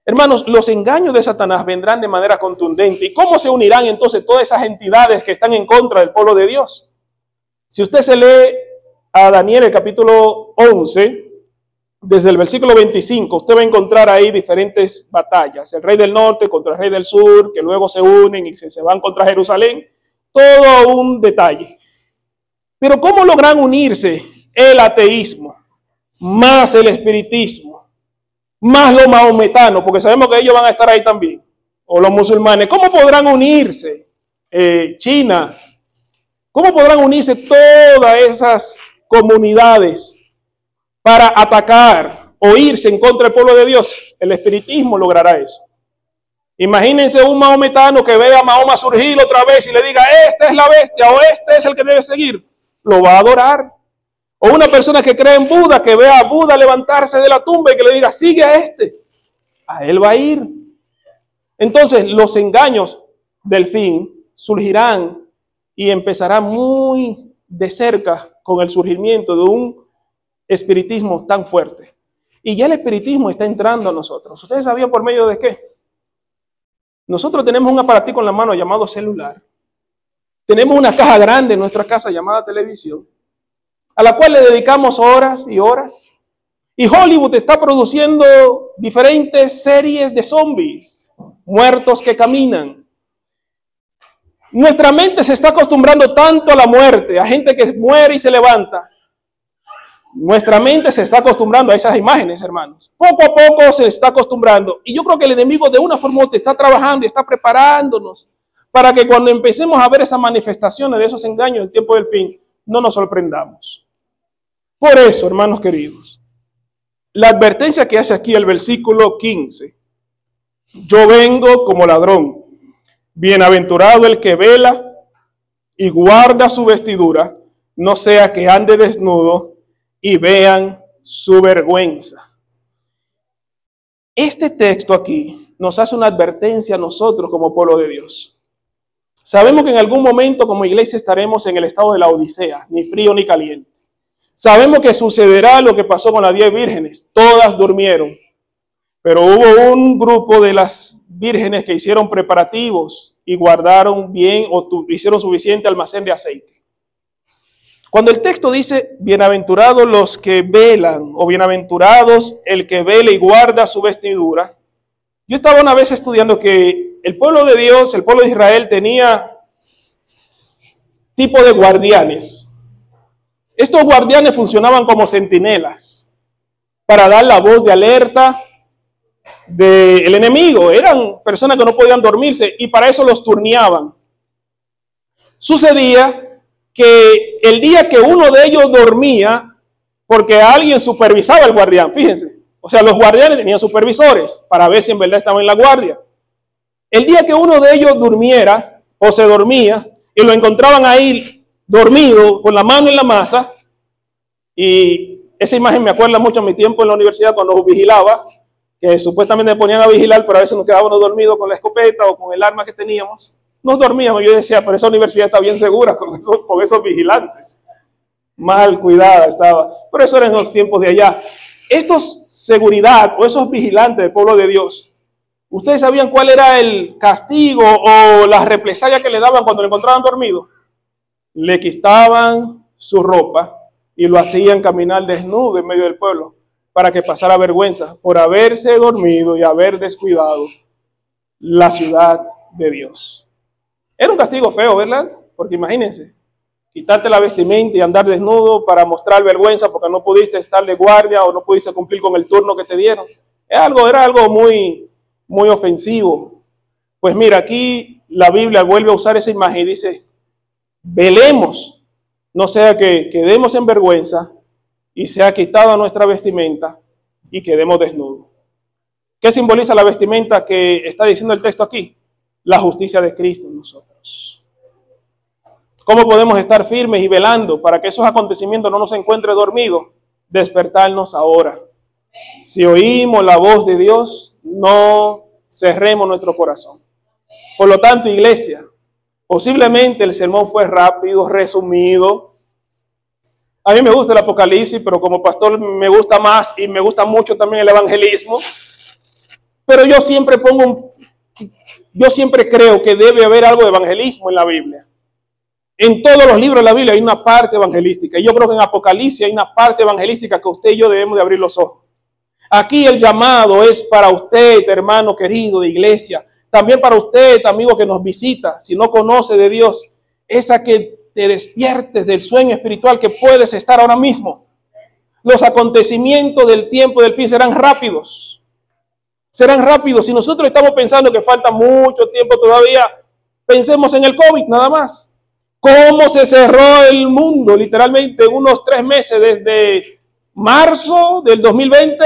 Hermanos, los engaños de Satanás vendrán de manera contundente. ¿Y cómo se unirán entonces todas esas entidades que están en contra del pueblo de Dios? Si usted se lee a Daniel el capítulo 11, desde el versículo 25, usted va a encontrar ahí diferentes batallas. El rey del norte contra el rey del sur, que luego se unen y se van contra Jerusalén. Todo un detalle. Pero ¿cómo logran unirse el ateísmo, más el espiritismo, más los maometanos? Porque sabemos que ellos van a estar ahí también. O los musulmanes. ¿Cómo podrán unirse China? ¿Cómo podrán unirse todas esas comunidades para atacar o irse en contra del pueblo de Dios? El espiritismo logrará eso. Imagínense un maometano que vea a Mahoma surgir otra vez y le diga, esta es la bestia o este es el que debe seguir. Lo va a adorar. O una persona que cree en Buda, que vea a Buda levantarse de la tumba y que le diga, sigue a este. A él va a ir. Entonces los engaños del fin surgirán y empezarán muy de cerca con el surgimiento de un espiritismo tan fuerte. Y ya el espiritismo está entrando a nosotros. ¿Ustedes sabían por medio de qué? Nosotros tenemos un aparatico en la mano llamado celular. Tenemos una caja grande en nuestra casa llamada televisión, a la cual le dedicamos horas y horas. Y Hollywood está produciendo diferentes series de zombies, muertos que caminan. Nuestra mente se está acostumbrando tanto a la muerte, a gente que muere y se levanta. Nuestra mente se está acostumbrando a esas imágenes, hermanos. Poco a poco se está acostumbrando. Y yo creo que el enemigo de una forma u otra está trabajando y está preparándonos para que cuando empecemos a ver esas manifestaciones de esos engaños del tiempo del fin, no nos sorprendamos. Por eso, hermanos queridos, la advertencia que hace aquí el versículo 15. Yo vengo como ladrón. Bienaventurado el que vela y guarda su vestidura, no sea que ande desnudo y vean su vergüenza. Este texto aquí nos hace una advertencia a nosotros como pueblo de Dios. Sabemos que en algún momento como iglesia estaremos en el estado de la Odisea, ni frío ni caliente. Sabemos que sucederá lo que pasó con las 10 vírgenes, todas durmieron. Pero hubo un grupo de las vírgenes que hicieron preparativos y guardaron bien o hicieron suficiente almacén de aceite. Cuando el texto dice, bienaventurados los que velan, o bienaventurados el que vela y guarda su vestidura, yo estaba una vez estudiando que el pueblo de Dios, el pueblo de Israel, tenía tipo de guardianes. Estos guardianes funcionaban como centinelas para dar la voz de alerta del enemigo. Eran personas que no podían dormirse y para eso los turneaban. Sucedía que el día que uno de ellos dormía, porque alguien supervisaba al guardián, fíjense, o sea, los guardianes tenían supervisores para ver si en verdad estaban en la guardia. El día que uno de ellos durmiera o se dormía y lo encontraban ahí dormido con la mano en la masa, y esa imagen me acuerda mucho a mi tiempo en la universidad cuando vigilaba, que supuestamente me ponían a vigilar, pero a veces nos quedábamos dormidos con la escopeta o con el arma que teníamos. Nos dormíamos. Yo decía, pero esa universidad está bien segura con esos vigilantes. Mal cuidada estaba. Pero eso era en los tiempos de allá. Estos seguridad o esos vigilantes del pueblo de Dios, ¿ustedes sabían cuál era el castigo o la represalia que le daban cuando lo encontraban dormido? Le quitaban su ropa y lo hacían caminar desnudo en medio del pueblo para que pasara vergüenza por haberse dormido y haber descuidado la ciudad de Dios. Era un castigo feo, ¿verdad? Porque imagínense, quitarte la vestimenta y andar desnudo para mostrar vergüenza porque no pudiste estar de guardia o no pudiste cumplir con el turno que te dieron. Era algo muy muy ofensivo. Pues mira, aquí la Biblia vuelve a usar esa imagen y dice, velemos, no sea que quedemos en vergüenza y sea quitada nuestra vestimenta y quedemos desnudos. ¿Qué simboliza la vestimenta que está diciendo el texto aquí? La justicia de Cristo en nosotros. ¿Cómo podemos estar firmes y velando para que esos acontecimientos no nos encuentren dormidos? Despertarnos ahora. Si oímos la voz de Dios, no cerremos nuestro corazón. Por lo tanto, iglesia, posiblemente el sermón fue rápido, resumido. A mí me gusta el Apocalipsis, pero como pastor me gusta más y me gusta mucho también el evangelismo. Pero yo siempre creo que debe haber algo de evangelismo en la Biblia. En todos los libros de la Biblia hay una parte evangelística. Y yo creo que en Apocalipsis hay una parte evangelística que usted y yo debemos de abrir los ojos. Aquí el llamado es para usted, hermano querido de iglesia. También para usted, amigo que nos visita, si no conoce de Dios, es a que te despiertes del sueño espiritual que puedes estar ahora mismo. Los acontecimientos del tiempo del fin serán rápidos. Serán rápidos. Si nosotros estamos pensando que falta mucho tiempo todavía, pensemos en el COVID nada más. ¿Cómo se cerró el mundo? Literalmente unos 3 meses desde marzo del 2020,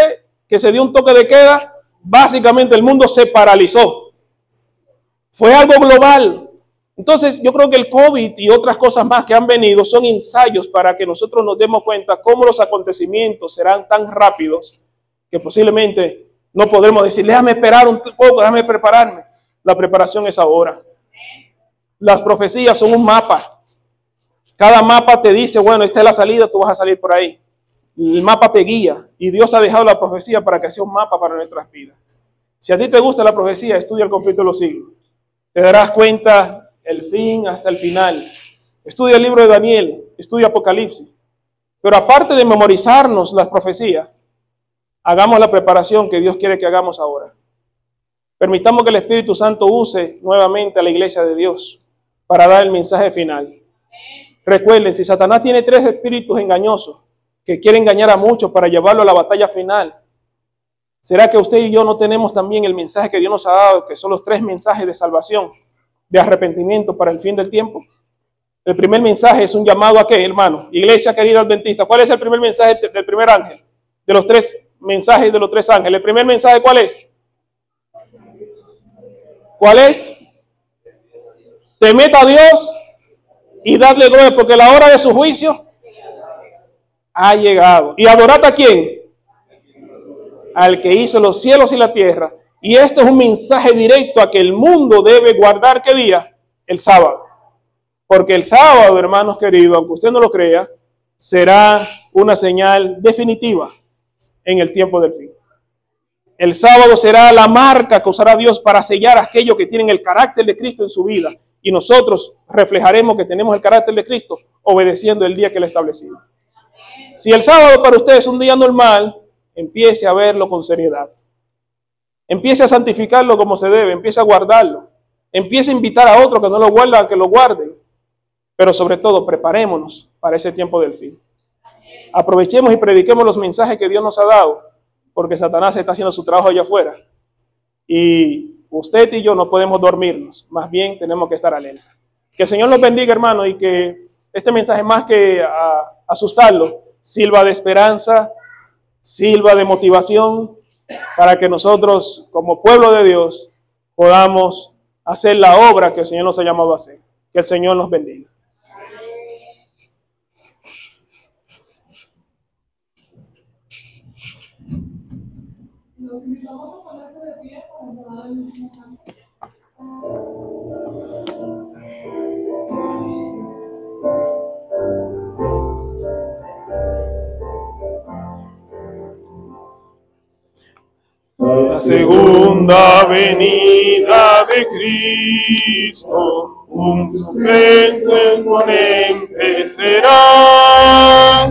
que se dio un toque de queda, básicamente el mundo se paralizó. Fue algo global. Entonces yo creo que el COVID y otras cosas más que han venido son ensayos para que nosotros nos demos cuenta cómo los acontecimientos serán tan rápidos que posiblemente no podremos decir, déjame esperar un poco, déjame prepararme. La preparación es ahora. Las profecías son un mapa. Cada mapa te dice, bueno, esta es la salida, tú vas a salir por ahí. El mapa te guía y Dios ha dejado la profecía para que sea un mapa para nuestras vidas. Si a ti te gusta la profecía, estudia el conflicto de los siglos. Te darás cuenta el fin hasta el final. Estudia el libro de Daniel, estudia Apocalipsis. Pero aparte de memorizarnos las profecías, hagamos la preparación que Dios quiere que hagamos ahora. Permitamos que el Espíritu Santo use nuevamente a la iglesia de Dios para dar el mensaje final. Recuerden, si Satanás tiene 3 espíritus engañosos que quieren engañar a muchos para llevarlo a la batalla final, ¿será que usted y yo no tenemos también el mensaje que Dios nos ha dado, que son los 3 mensajes de salvación, de arrepentimiento para el fin del tiempo? El primer mensaje es un llamado a ¿qué, hermano? Iglesia querida adventista, ¿cuál es el primer mensaje del primer ángel? De los 3 mensajes de los 3 ángeles. ¿El primer mensaje cuál es? ¿Cuál es? Temed a Dios y dadle gloria, porque la hora de su juicio ha llegado. ¿Y adorad a quién? Al que hizo los cielos y la tierra. Y este es un mensaje directo a que el mundo debe guardar, ¿qué día? El sábado. Porque el sábado, hermanos queridos, aunque usted no lo crea, será una señal definitiva en el tiempo del fin. El sábado será la marca que usará Dios para sellar a aquellos que tienen el carácter de Cristo en su vida. Y nosotros reflejaremos que tenemos el carácter de Cristo obedeciendo el día que Él ha establecido. Si el sábado para usted es un día normal, empiece a verlo con seriedad. Empiece a santificarlo como se debe, empiece a guardarlo. Empiece a invitar a otros que no lo guardan, que lo guarden. Pero sobre todo, preparémonos para ese tiempo del fin. Aprovechemos y prediquemos los mensajes que Dios nos ha dado, porque Satanás está haciendo su trabajo allá afuera. Y usted y yo no podemos dormirnos, más bien tenemos que estar alerta. Que el Señor los bendiga, hermano, y que este mensaje, más que asustarlo, sirva de esperanza, sirva de motivación, para que nosotros, como pueblo de Dios, podamos hacer la obra que el Señor nos ha llamado a hacer. Que el Señor nos bendiga. Nos invitamos a ponerse de pie para entrar en el mismo campo. La segunda venida de Cristo, un sufrimiento imponente será.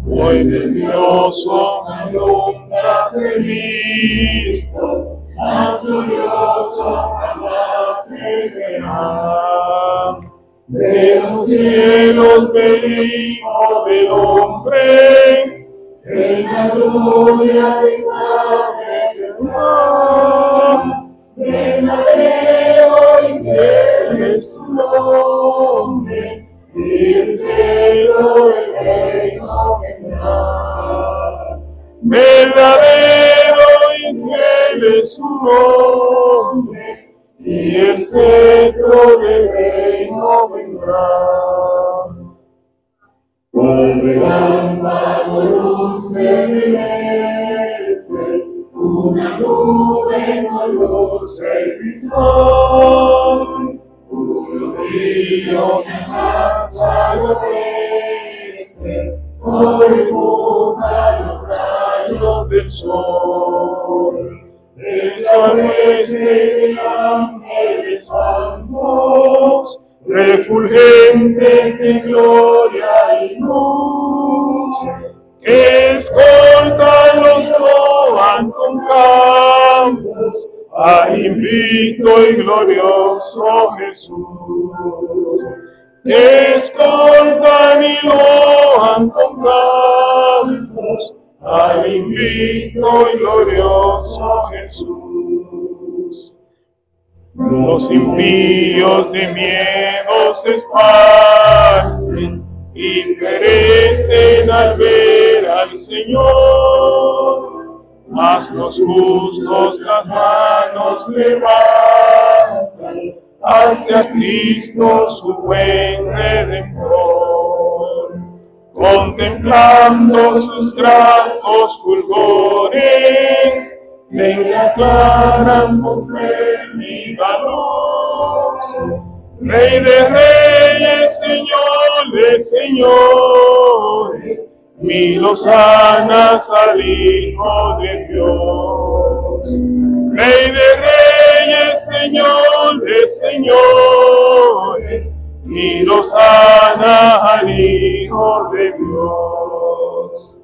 Hoy glorioso nunca se visto, más glorioso jamás se verá. De los cielos del Hijo del Hombre, en la gloria del Padre será. verdadero y fiel es su nombre, y el cetro del reino vendrá. Verdadero y fiel es su nombre, y el cetro del reino vendrá. Cual relámpago luce en el este, una nube con luz el cristal, un río que pasa al oeste, sobrecopa los rayos del sol. Es al oeste de ángeles blancos, refulgentes de gloria y luz, que escoltan los loan con cantos al invicto y glorioso Jesús, que escoltan y loan con cantos al invicto y glorioso Jesús. Los impíos de miedo se esparcen y perecen al ver al Señor, mas los justos las manos levantan hacia Cristo su buen Redentor, contemplando sus gratos fulgores, ven que aclaran con fe viva luz. Rey de reyes, Señor de señores, mil hosanas al Hijo de Dios. Rey de reyes, Señor de señores, mil hosanas al Hijo de Dios.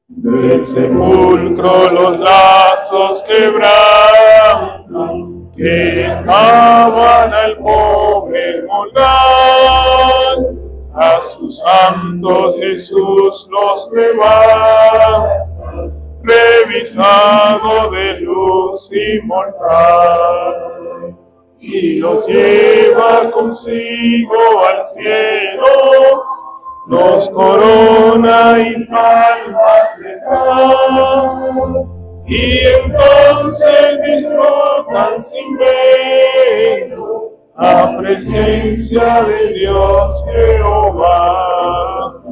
Del sepulcro los lazos quebrantan, que estaban al pobre colgar, a sus santos Jesús los levanta, revisado de luz inmortal, y los lleva consigo al cielo, los corona y palmas les da, y entonces disfrutan sin velo la presencia de Dios Jehová.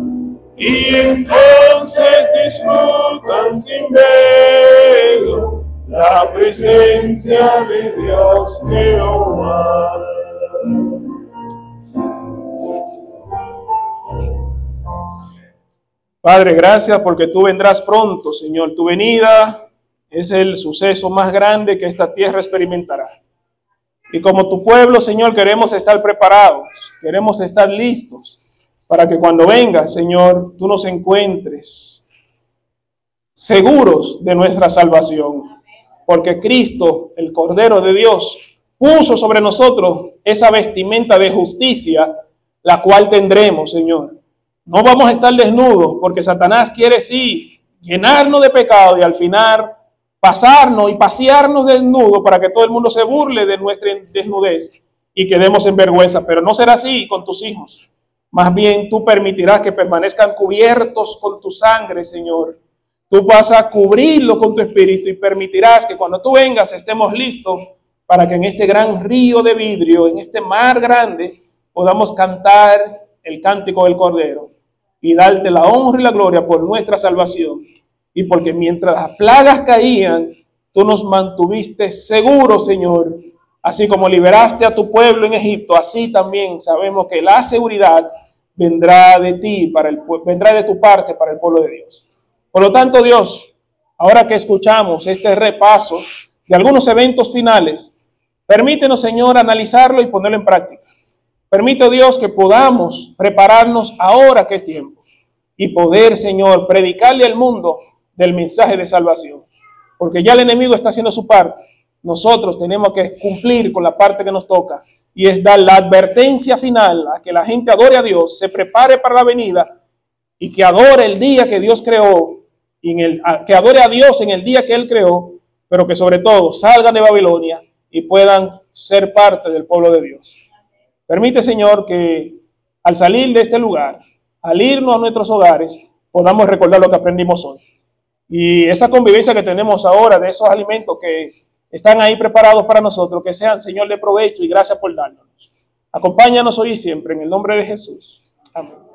Y entonces disfrutan sin velo la presencia de Dios Jehová. Padre, gracias porque tú vendrás pronto, Señor. Tu venida es el suceso más grande que esta tierra experimentará. Y como tu pueblo, Señor, queremos estar preparados, queremos estar listos para que cuando vengas, Señor, tú nos encuentres seguros de nuestra salvación. Porque Cristo, el Cordero de Dios, puso sobre nosotros esa vestimenta de justicia, la cual tendremos, Señor. No vamos a estar desnudos porque Satanás quiere sí llenarnos de pecado y al final pasarnos y pasearnos desnudos para que todo el mundo se burle de nuestra desnudez y quedemos en vergüenza. Pero no será así con tus hijos. Más bien tú permitirás que permanezcan cubiertos con tu sangre, Señor. Tú vas a cubrirlo con tu espíritu y permitirás que cuando tú vengas estemos listos para que en este gran río de vidrio, en este mar grande, podamos cantar el cántico del Cordero y darte la honra y la gloria por nuestra salvación. Y porque mientras las plagas caían, tú nos mantuviste seguros, Señor. Así como liberaste a tu pueblo en Egipto, así también sabemos que la seguridad vendrá de ti, vendrá de tu parte para el pueblo de Dios. Por lo tanto, Dios, ahora que escuchamos este repaso de algunos eventos finales, permítenos, Señor, analizarlo y ponerlo en práctica. Permite, Dios, que podamos prepararnos ahora que es tiempo y poder, Señor, predicarle al mundo del mensaje de salvación. Porque ya el enemigo está haciendo su parte. Nosotros tenemos que cumplir con la parte que nos toca y es dar la advertencia final a que la gente adore a Dios, se prepare para la venida y que adore el día que Dios creó, y que adore a Dios en el día que Él creó, pero que sobre todo salgan de Babilonia y puedan ser parte del pueblo de Dios. Permite, Señor, que al salir de este lugar, al irnos a nuestros hogares, podamos recordar lo que aprendimos hoy. Y esa convivencia que tenemos ahora de esos alimentos que están ahí preparados para nosotros, que sean, Señor, de provecho y gracias por darnos. Acompáñanos hoy y siempre, en el nombre de Jesús. Amén.